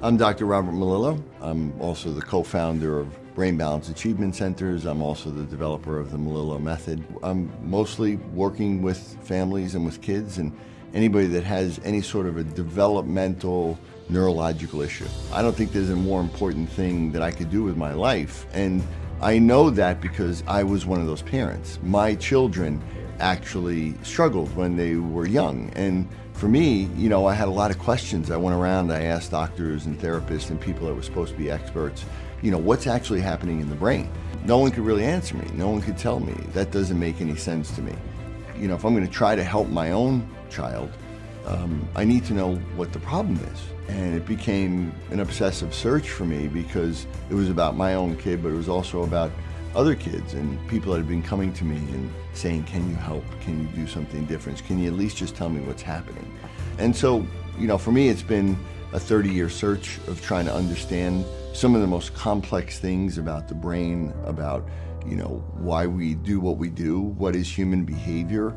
I'm Dr. Robert Melillo. I'm also the co-founder of Brain Balance Achievement Centers. I'm also the developer of the Melillo Method. I'm mostly working with families and with kids and anybody that has any sort of a developmental neurological issue. I don't think there's a more important thing that I could do with my life. And I know that because I was one of those parents. My children actually struggled when they were young. And for me, I had a lot of questions. I went around, I asked doctors and therapists and people that were supposed to be experts, what's actually happening in the brain? No one could really answer me. No one could tell me. That doesn't make any sense to me. If I'm going to try to help my own child, I need to know what the problem is. And it became an obsessive search for me because it was about my own kid, but it was also about other kids and people that had been coming to me and saying, can you help? Can you do something different? Can you at least just tell me what's happening? And so, for me, it's been a 30-year search of trying to understand some of the most complex things about the brain, about, why we do what we do, what is human behavior,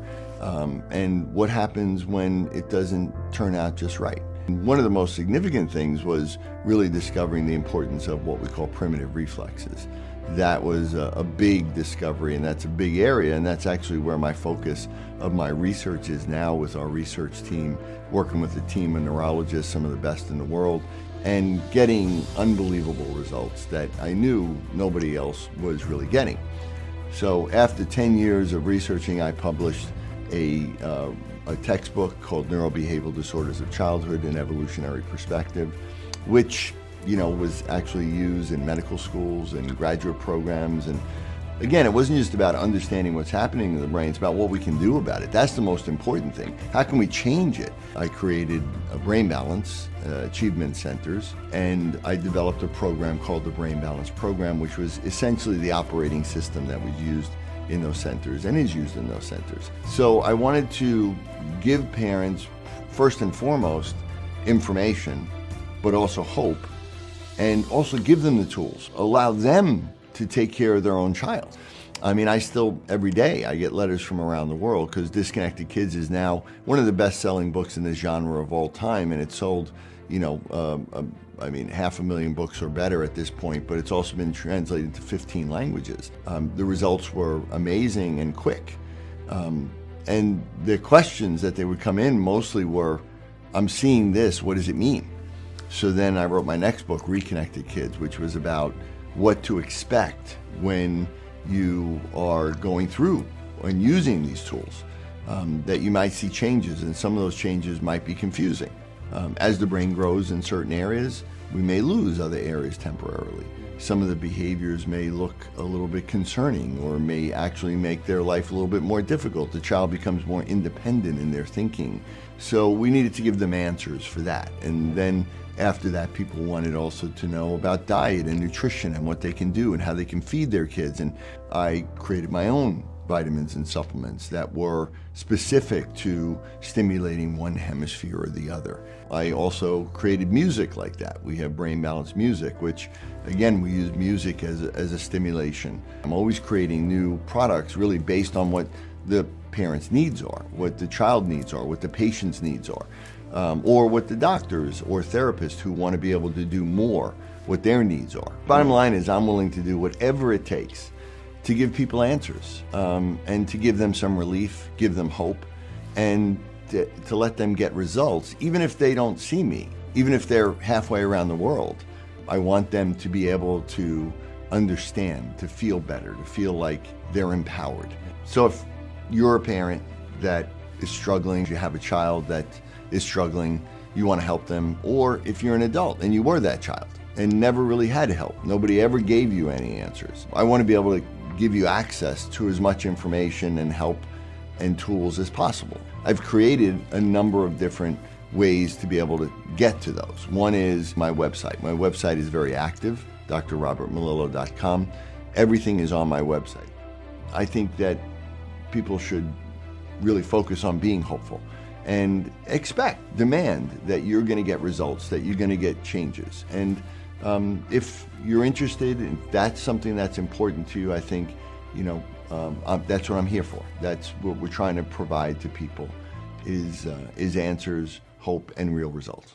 and what happens when it doesn't turn out just right. And one of the most significant things was really discovering the importance of what we call primitive reflexes. That was a big discovery, and that's a big area, and that's actually where my focus of my research is now with our research team, working with a team of neurologists, some of the best in the world, and getting unbelievable results that I knew nobody else was really getting. So after 10 years of researching, I published a textbook called Neurobehavioral Disorders of Childhood: An Evolutionary Perspective, which was actually used in medical schools and graduate programs. And again, it wasn't just about understanding what's happening in the brain, it's about what we can do about it. That's the most important thing. How can we change it? I created a Brain Balance Achievement Centers, and I developed a program called the Brain Balance Program, which was essentially the operating system that was used in those centers and is used in those centers. So I wanted to give parents, first and foremost, information, but also hope, and also give them the tools, allow them to take care of their own child. I still, every day, I get letters from around the world because Disconnected Kids is now one of the best-selling books in this genre of all time, and it's sold, 500,000 books or better at this point, but it's also been translated to 15 languages. The results were amazing and quick. And the questions that they would come in mostly were, I'm seeing this, what does it mean? So then I wrote my next book, Reconnected Kids, which was about what to expect when you are going through and using these tools, that you might see changes, and some of those changes might be confusing. As the brain grows in certain areas, we may lose other areas temporarily. Some of the behaviors may look a little bit concerning or may actually make their life a little bit more difficult. The child becomes more independent in their thinking. So we needed to give them answers for that. And then after that, people wanted also to know about diet and nutrition and what they can do and how they can feed their kids. And I created my own vitamins and supplements that were specific to stimulating one hemisphere or the other. I also created music like that. We have Brain Balance Music, which again, we use music as a stimulation. I'm always creating new products really based on what the parents' needs are, what the child needs are, what the patient's needs are, or what the doctors or therapists who want to be able to do more, what their needs are. Bottom line is I'm willing to do whatever it takes to give people answers, and to give them some relief, give them hope, and to let them get results, even if they don't see me, even if they're halfway around the world. I want them to be able to understand, to feel better, to feel like they're empowered. So if you're a parent that is struggling, you have a child that is struggling, you want to help them, or if you're an adult and you were that child and never really had help, nobody ever gave you any answers, I want to be able to give you access to as much information and help and tools as possible. I've created a number of different ways to be able to get to those. One is my website. My website is very active, drrobertmelillo.com. Everything is on my website. I think that people should really focus on being hopeful and demand that you're going to get results, that you're going to get changes. And if you're interested and that's something that's important to you, I think, that's what I'm here for. That's what we're trying to provide to people is answers, hope, and real results.